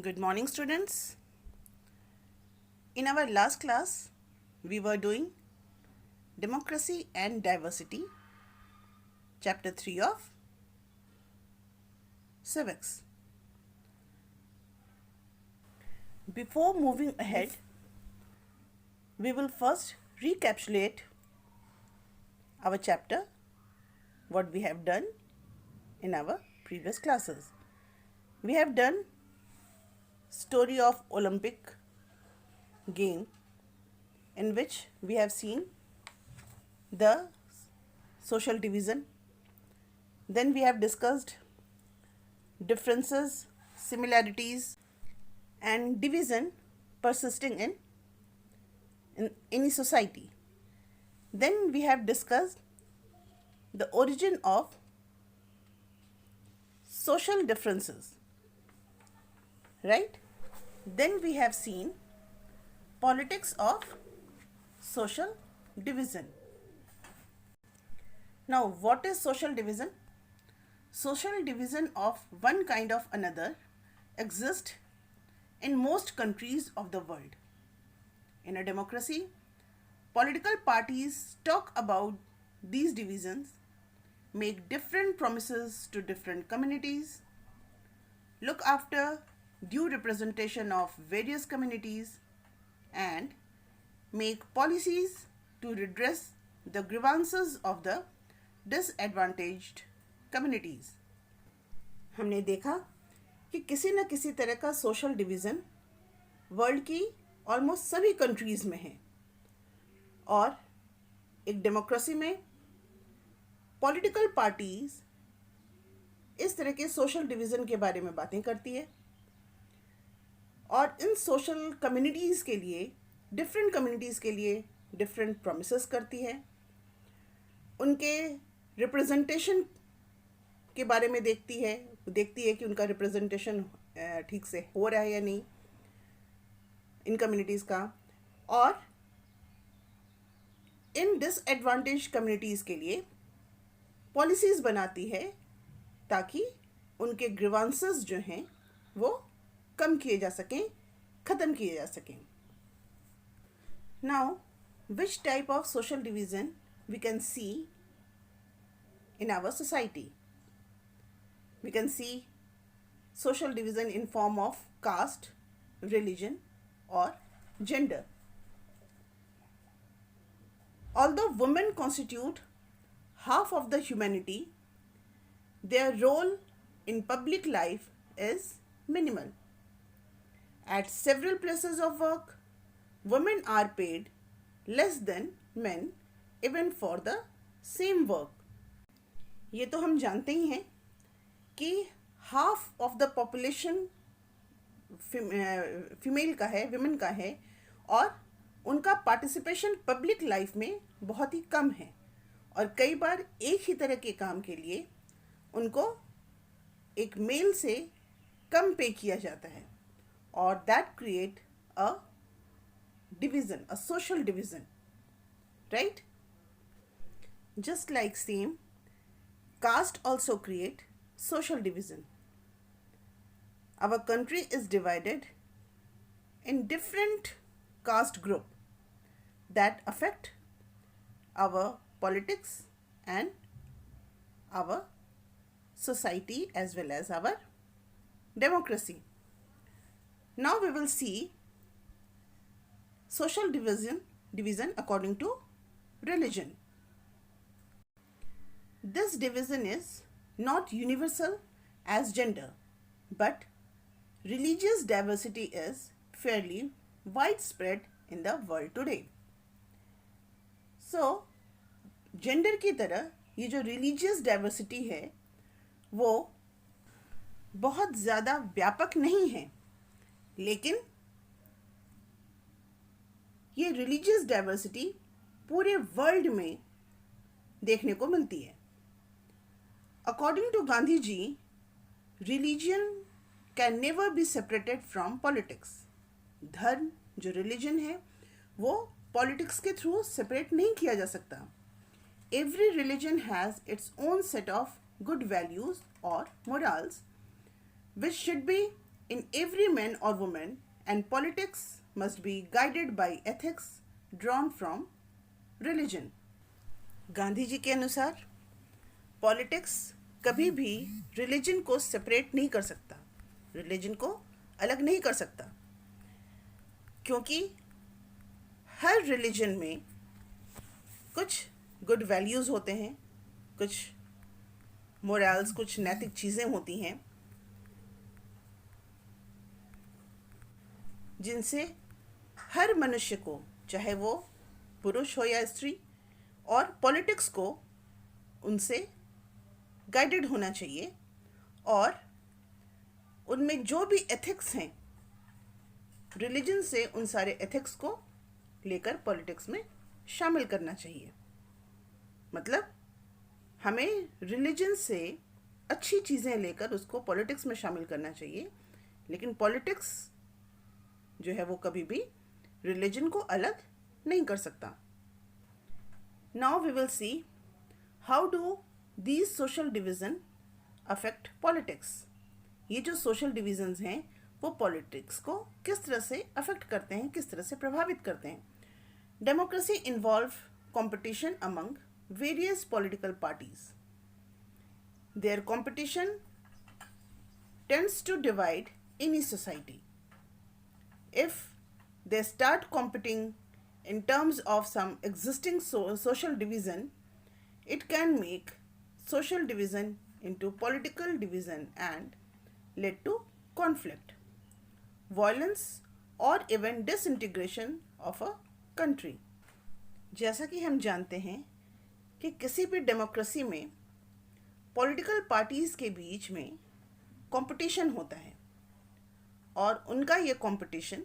Good morning, students. In our last class, we were doing Democracy and Diversity, Chapter 3 of Civics. Before moving ahead, we will first recapitulate our chapter, what we have done in our previous classes. We have done story of Olympic game, in which we have seen the social division. Then we have discussed differences, similarities, and division persisting in any society. Then we have discussed the origin of social differences, right? Then we have seen politics of social division. Now, what is social division? Social division of one kind of another exists in most countries of the world. In a democracy, political parties talk about these divisions, make different promises to different communities, look after due representation of various communities, and make policies to redress the grievances of the disadvantaged communities. हमने देखा कि किसी न किसी तरह का social division world की almost सभी कंट्रीज़ में है, और एक डेमोक्रेसी में पॉलिटिकल पार्टीज़ इस तरह के सोशल डिवीज़न के बारे में बातें करती है, और इन सोशल कम्युनिटीज़ के लिए, डिफरेंट कम्युनिटीज़ के लिए डिफरेंट प्रोमिसेस करती है, उनके रिप्रेजेंटेशन के बारे में देखती है कि उनका रिप्रेजेंटेशन ठीक से हो रहा है या नहीं इन कम्युनिटीज़ का, और इन डिसएडवांटेज कम्युनिटीज़ के लिए पॉलिसीज़ बनाती है ताकि उनके ग्रीवांसेस जो हैं वो कम किए जा सकें, ख़त्म किए जा सकें. Now, which type of social division we can see in our society? We can see social division in form of caste, religion, or gender. Although women constitute half of the humanity, their role in public life is minimal. At several places of work, women are paid less than men even for the same work. ये तो हम जानते ही हैं कि half of the population female का है, women का है, और उनका पार्टिसिपेशन पब्लिक लाइफ में बहुत ही कम है, और कई बार एक ही तरह के काम के लिए उनको एक मेल से कम पे किया जाता है, और that create a division, a social division, right? Just like same, caste also create social division. Our country is divided in different caste group that affect our politics and our society as well as our democracy. Now we will see social division according to religion. This division is not universal as gender, but religious diversity is fairly widespread in the world today. So, gender की तरह ये जो religious diversity है वो बहुत ज़्यादा व्यापक नहीं है, लेकिन ये रिलीजियस डाइवर्सिटी पूरे वर्ल्ड में देखने को मिलती है. According to Gandhi ji, religion can never be separated from politics. धर्म जो रिलीजन है वो पॉलिटिक्स के थ्रू सेपरेट नहीं किया जा सकता. Every religion has its own set of good values or morals which should be in every man or woman, and politics must be guided by ethics drawn from religion. Gandhi ji के अनुसार politics कभी भी religion को separate नहीं कर सकता, religion को अलग नहीं कर सकता, क्योंकि हर रिलीजन में कुछ गुड वैल्यूज़ होते हैं, कुछ मोरल्स, कुछ नैतिक चीज़ें होती हैं जिनसे हर मनुष्य को, चाहे वो पुरुष हो या स्त्री, और पॉलिटिक्स को उनसे गाइडेड होना चाहिए, और उनमें जो भी एथिक्स हैं रिलीजन से उन सारे एथिक्स को लेकर पॉलिटिक्स में शामिल करना चाहिए। मतलब हमें रिलीजन से अच्छी चीज़ें लेकर उसको पॉलिटिक्स में शामिल करना चाहिए, लेकिन पॉलिटिक्स जो है वो कभी भी रिलीजन को अलग नहीं कर सकता। Now we will see how do these social division affect politics. ये जो सोशल डिवीज़न्स हैं वो पॉलिटिक्स को किस तरह से अफेक्ट करते हैं, किस तरह से प्रभावित करते हैं। Democracy involve competition among various political parties. Their competition tends to divide any society. If they start competing in terms of some existing social division, it can make social division into political division and lead to conflict, violence or even disintegration of a country. जैसा कि हम जानते हैं कि किसी भी democracy में political parties के बीच में कंपटीशन होता है, और उनका ये कंपटीशन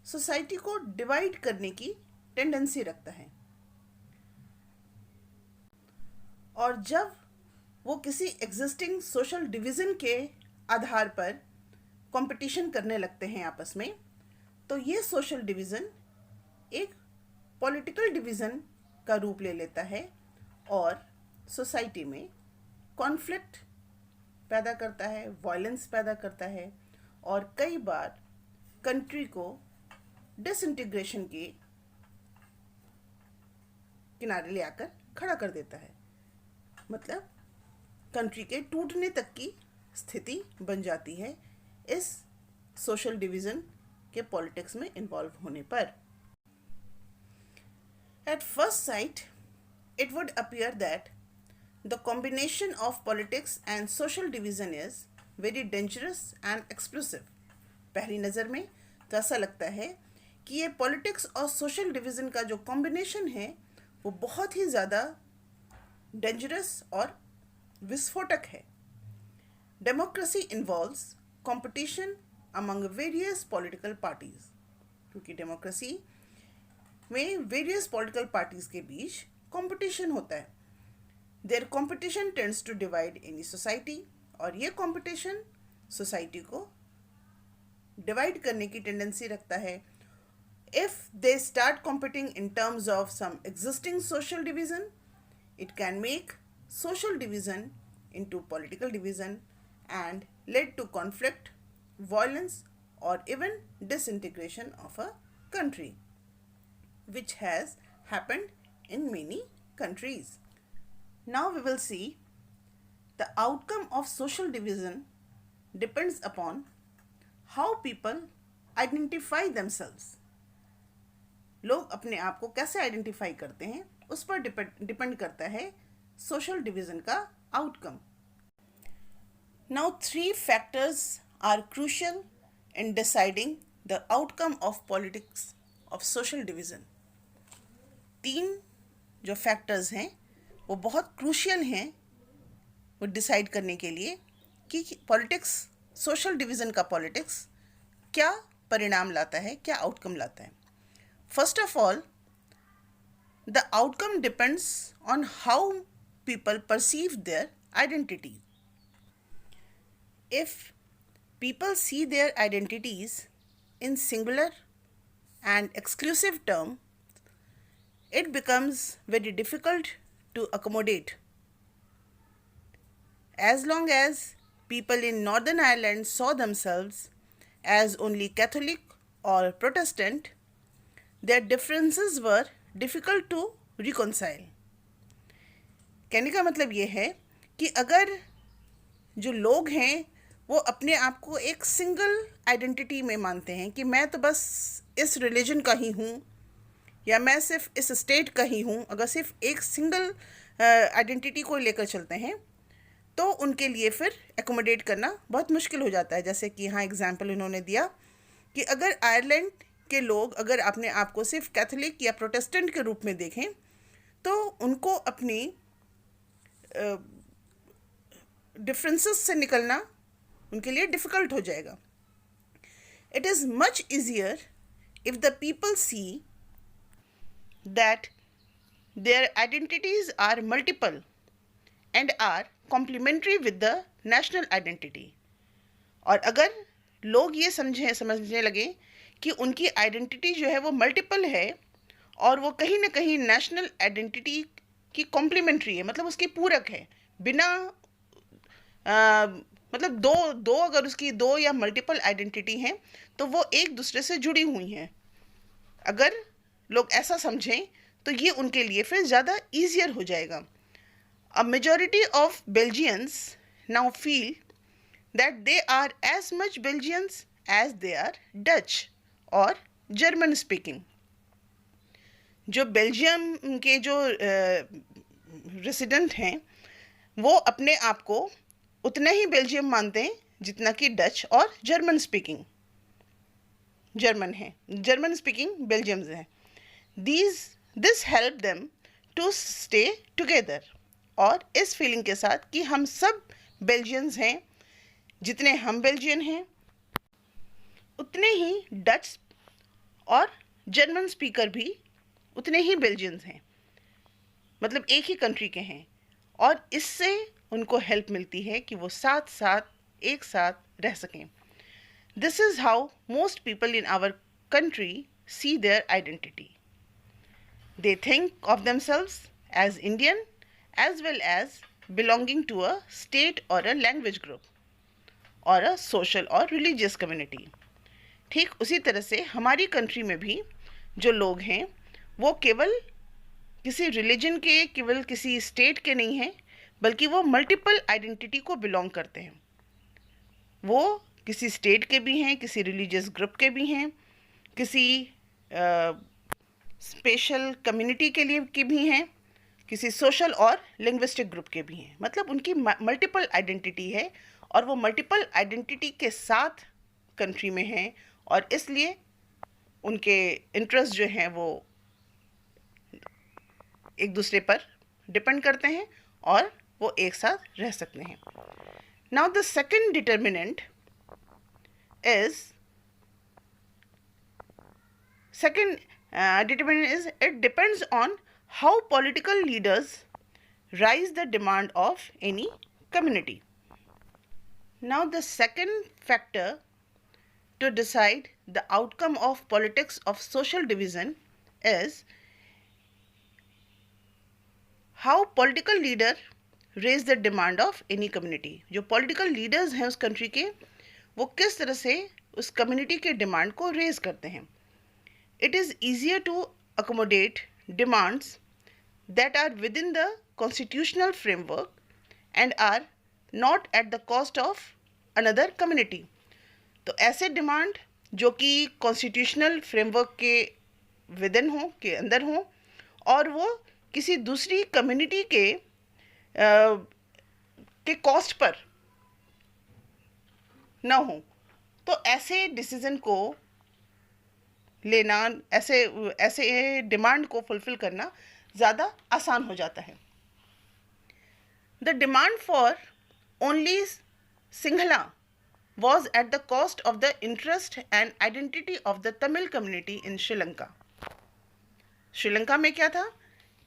सोसाइटी को डिवाइड करने की टेंडेंसी रखता है। और जब वो किसी एग्जिस्टिंग सोशल डिवीज़न के आधार पर कंपटीशन करने लगते हैं आपस में, तो ये सोशल डिवीज़न एक पॉलिटिकल डिवीज़न का रूप ले लेता है और सोसाइटी में कॉन्फ्लिक्ट पैदा करता है, वायलेंस पैदा करता है, और कई बार कंट्री को डिसइंटीग्रेशन के किनारे ले आकर खड़ा कर देता है। मतलब कंट्री के टूटने तक की स्थिति बन जाती है इस सोशल डिवीज़न के पॉलिटिक्स में इन्वॉल्व होने पर। At first sight it would appear that the combination of politics and social division is very dangerous and explosive. पहली नज़र में तो ऐसा लगता है कि ये पॉलिटिक्स और सोशल डिवीज़न का जो कॉम्बिनेशन है वो बहुत ही ज़्यादा डेंजरस और विस्फोटक है। Democracy involves competition among various political parties, क्योंकि डेमोक्रेसी में वेरियस पॉलिटिकल पार्टीज़ के बीच कंपटीशन होता है। Their competition tends to divide any society, और ये कंपटीशन सोसाइटी को डिवाइड करने की टेंडेंसी रखता है। If they start competing in terms of some existing social division, it can make social division into political division and lead to conflict, violence, or even disintegration of a country, which has happened in many countries. Now we will see the outcome of social division depends upon how people identify themselves. लोग अपने आप को कैसे identify करते हैं उस पर depend करता है सोशल डिवीज़न का outcome. Now, 3 factors are crucial in deciding the outcome of politics of social division. 3 जो फैक्टर्स हैं वो बहुत क्रूशियल हैं वो डिसाइड करने के लिए कि पॉलिटिक्स, सोशल डिवीज़न का पॉलिटिक्स क्या परिणाम लाता है, क्या आउटकम लाता है. First of all, the outcome depends on how people perceive their identity. If people see their identities in singular and exclusive term, it becomes very difficult to accommodate. As long as people in Northern Ireland saw themselves as only Catholic or Protestant, their differences were difficult to reconcile. कहने का मतलब ये है कि अगर जो लोग हैं वो अपने आप को एक सिंगल आइडेंटिटी में मानते हैं कि मैं तो बस इस रिलीजन का ही हूँ या मैं सिर्फ इस स्टेट का ही हूँ, अगर सिर्फ एक सिंगल आइडेंटिटी को लेकर चलते हैं तो उनके लिए फिर एकोमोडेट करना बहुत मुश्किल हो जाता है. जैसे कि यहाँ एग्जांपल उन्होंने दिया कि अगर आयरलैंड के लोग अगर अपने आप को सिर्फ कैथोलिक या प्रोटेस्टेंट के रूप में देखें तो उनको अपनी डिफरेंसेस से निकलना उनके लिए डिफ़िकल्ट हो जाएगा. It is much easier if the people see that their identities are multiple and are complementary with the national identity. और अगर लोग ये समझने लगे कि उनकी आइडेंटिटी जो है वो मल्टीपल है और वो कहीं ना कहीं नेशनल आइडेंटिटी की कॉम्प्लीमेंट्री है, मतलब उसकी पूरक है, बिना मतलब दो अगर उसकी दो या मल्टीपल आइडेंटिटी हैं तो वो एक दूसरे से जुड़ी हुई हैं. अगर लोग ऐसा समझें तो ये उनके लिए फिर ज़्यादा ईजियर हो जाएगा. A majority of Belgians now feel that they are as much Belgians as they are Dutch और जर्मन स्पीकिंग. जो बेल्जियम के जो रेसिडेंट हैं वो अपने आप को उतना ही बेल्जियम मानते हैं जितना कि डच और जर्मन स्पीकिंग बेल्जियम्स हैं. This help them to stay together. और इस फीलिंग के साथ कि हम सब बेल्जियंस हैं, जितने हम बेल्जियन हैं उतने ही डच और जर्मन स्पीकर भी उतने ही बेल्जियंस हैं, मतलब एक ही कंट्री के हैं. और इससे उनको हेल्प मिलती है कि वो एक साथ रह सकें. This is how most people in our country see their identity. They think of themselves as Indian as well as belonging to a state और अ लैंग्वेज ग्रुप और अ सोशल और रिलीजियस कम्युनिटी. ठीक उसी तरह से हमारी country में भी जो लोग हैं वो केवल किसी रिलीजन के, केवल किसी स्टेट के नहीं हैं, बल्कि वो मल्टीपल आइडेंटिटी को बिलोंग करते हैं. वो किसी स्टेट के भी हैं, किसी रिलीजियस ग्रुप के भी हैं, किसी स्पेशल कम्युनिटी के लिए के भी हैं, किसी सोशल और लिंग्विस्टिक ग्रुप के भी हैं. मतलब उनकी मल्टीपल आइडेंटिटी है और वो मल्टीपल आइडेंटिटी के साथ कंट्री में हैं और इसलिए उनके इंटरेस्ट जो हैं वो एक दूसरे पर डिपेंड करते हैं और वो एक साथ रह सकते हैं. Now the second determinant is it depends on how political leaders raise the demand of any community. Now the second factor to decide the outcome of politics of social division is how political leader raise the demand of any community. जो political leaders हैं उस country के, वो किस तरह से उस community के demand को raise करते हैं. It is easier to accommodate demands that are within the constitutional framework and are not at the cost of another community. तो ऐसे डिमांड जो कि कॉन्स्टिट्यूशनल फ्रेमवर्क के विदिन हो, के अंदर हो, और वो किसी दूसरी कम्युनिटी के कॉस्ट पर ना हो, तो ऐसे डिसीजन को लेना, ऐसे डिमांड को फुलफिल करना ज़्यादा आसान हो जाता है. The demand for only Singhla was at the cost of the interest and identity of the Tamil community in Sri Lanka. Sri Lanka में क्या था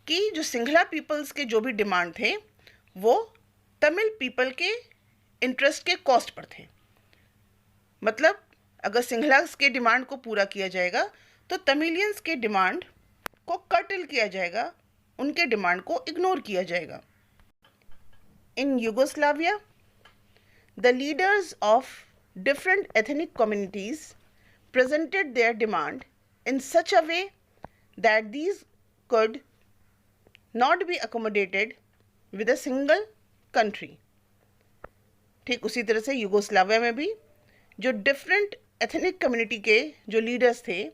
कि जो सिंघला पीपल्स के जो भी डिमांड थे वो तमिल पीपल के इंटरेस्ट के कॉस्ट पर थे. मतलब अगर सिंघलास के डिमांड को पूरा किया जाएगा तो तमिलियंस के डिमांड को कर्टल किया जाएगा, उनके डिमांड को इग्नोर किया जाएगा. इन Yugoslavia the leaders of different ethnic communities presented their demand in such a way that these could not be accommodated with a single country. ठीक उसी तरह से यूगोस्लाविया में भी जो डिफरेंट एथनिक कम्युनिटी के जो लीडर्स थे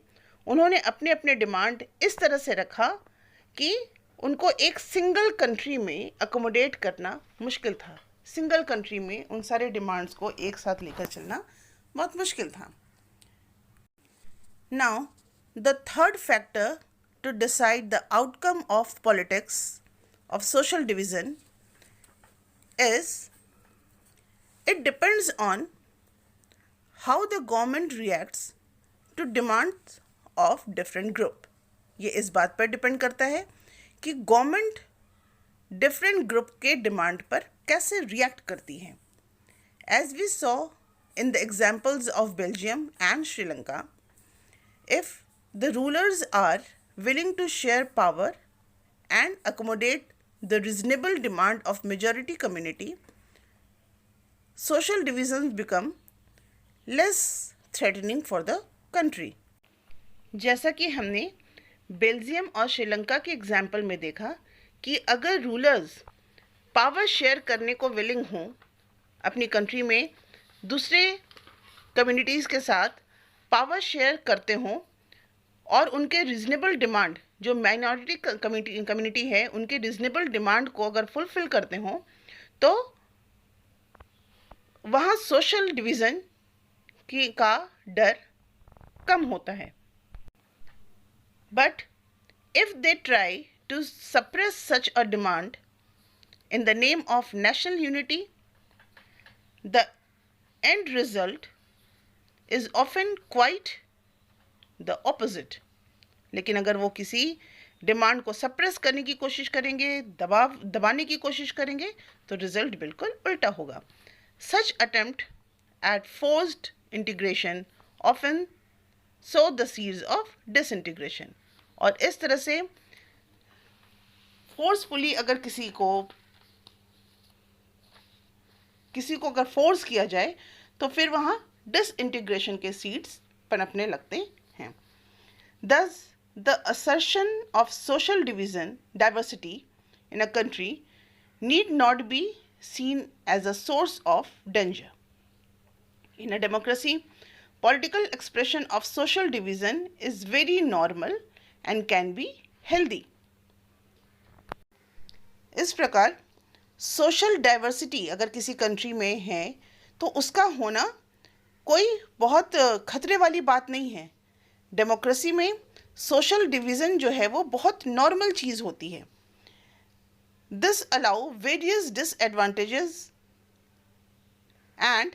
उन्होंने अपने अपने डिमांड इस तरह से रखा कि उनको एक सिंगल कंट्री में अकोमोडेट करना मुश्किल था. सिंगल कंट्री में उन सारे डिमांड्स को एक साथ लेकर चलना बहुत मुश्किल था. Now the third factor to decide the outcome of politics of social division is it depends on how the government reacts to demands of different group. ये इस बात पर डिपेंड करता है कि गवर्नमेंट डिफरेंट ग्रुप के डिमांड पर कैसे रिएक्ट करती है. As we saw in the examples of Belgium and Sri Lanka, if the rulers are willing to share power and accommodate the reasonable demand of majority community, social divisions become less threatening for the country. जैसा कि हमने Belgium और श्रीलंका के example में देखा कि अगर rulers power share करने को विलिंग हों अपनी कंट्री में दूसरे कम्युनिटीज़ के साथ पावर शेयर करते हों और उनके रीज़नेबल डिमांड जो माइनॉरिटी कम्युनिटी है उनके रीज़नेबल डिमांड को अगर फुलफ़िल करते हों तो वहाँ सोशल डिवीज़न का डर कम होता है. But if they try to suppress such a demand in the name of national unity, the end result is often quite the opposite. लेकिन अगर वो किसी डिमांड को सप्रेस करने की कोशिश करेंगे, दबाने की कोशिश करेंगे तो रिजल्ट बिल्कुल उल्टा होगा. Such attempt at forced integration often sow the seeds of disintegration. और इस तरह से फोर्सफुली अगर किसी को अगर फोर्स किया जाए तो फिर वहाँ डिसइंटीग्रेशन के सीड्स पनपने लगते हैं. Thus, the assertion of social diversity in a country need not be seen as a source of danger. In a democracy, political expression of social division is very normal and can be healthy. इस प्रकार social diversity अगर किसी country में है तो उसका होना कोई बहुत खतरे वाली बात नहीं है. डेमोक्रेसी में सोशल डिवीज़न जो है वो बहुत नॉर्मल चीज़ होती है. This allow various disadvantages and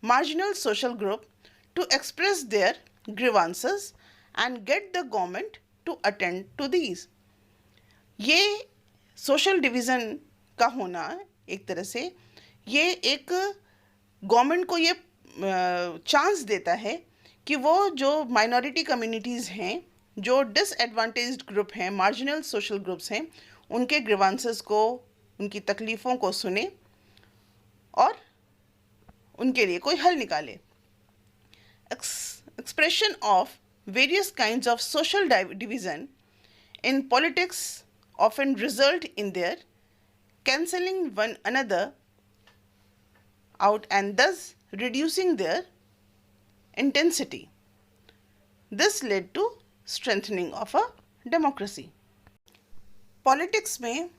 marginal social group to express their grievances and get the government to attend to these. ये सोशल डिवीज़न का होना एक तरह से ये एक गवर्नमेंट को ये चांस देता है कि वो जो माइनॉरिटी कम्युनिटीज़ हैं, जो डिसएडवांटेज्ड ग्रुप हैं, मार्जिनल सोशल ग्रुप्स हैं, उनके ग्रीवांसेस को, उनकी तकलीफ़ों को सुने और उनके लिए कोई हल निकाले. Expression of various kinds of social division in politics often result in their cancelling one another out and thus reducing their intensity. This led to strengthening of a democracy. Politics में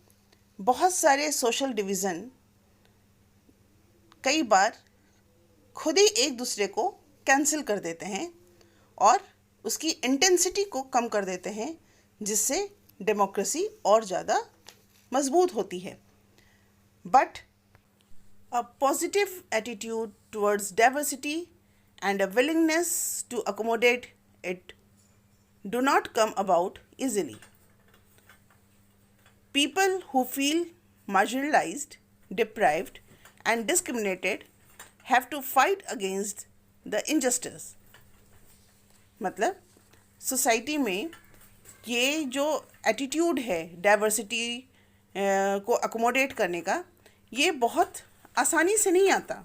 बहुत सारे सोशल डिवीज़न कई बार खुद ही एक दूसरे को cancel कर देते हैं और उसकी इंटेंसिटी को कम कर देते हैं, जिससे डेमोक्रेसी और ज़्यादा मजबूत होती है. But a positive attitude towards diversity and a willingness to accommodate it do not come about easily. People who feel marginalized, deprived, and discriminated have to fight against the injustice. मतलब society में ये जो attitude है diversity को accommodate करने का, ये बहुत आसानी से नहीं आता.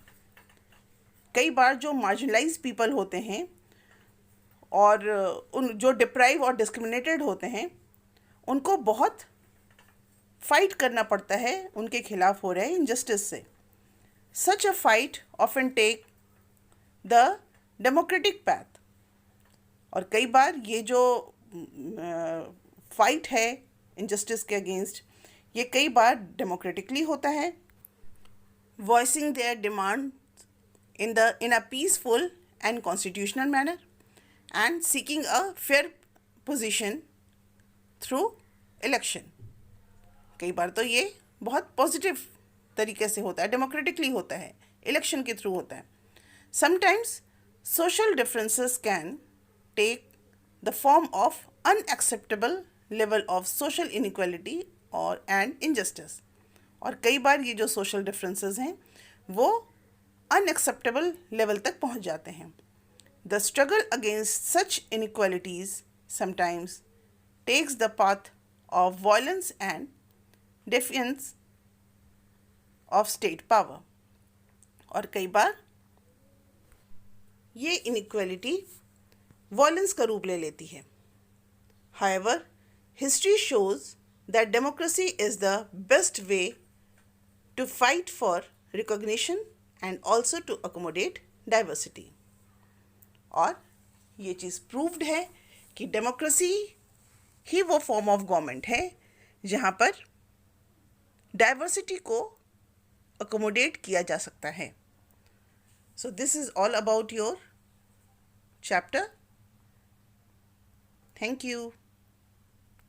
कई बार जो मार्जिनलाइज पीपल होते हैं और उन जो डिप्राइव और डिस्क्रिमिनेटेड होते हैं, उनको बहुत फाइट करना पड़ता है उनके खिलाफ हो रहे इनजस्टिस से. Such a fight often take the democratic path. और कई बार ये जो फाइट है इनजस्टिस के अगेंस्ट, ये कई बार डेमोक्रेटिकली होता है, voicing their demand in a peaceful and constitutional manner and seeking a fair position through election. कई बार तो ये बहुत पॉजिटिव तरीके से होता है, डेमोक्रेटिकली होता है, इलेक्शन के थ्रू होता है. Sometimes social differences can take the form of unacceptable level of social inequality और and injustice. और कई बार ये जो social differences हैं वो अनएक्सेप्टेबल लेवल तक पहुंच जाते हैं. The struggle against such inequalities sometimes takes the path of violence and defence of state power. और कई बार ये इनइक्वालिटी वायलेंस का रूप ले लेती है. However, history shows that democracy is the best way to fight for recognition and also to accommodate diversity. और ये चीज़ प्रूव्ड है कि डेमोक्रेसी ही वो फॉर्म ऑफ गवर्नमेंट है जहाँ पर डाइवर्सिटी को अकोमोडेट किया जा सकता है. So this is all about your chapter. Thank you.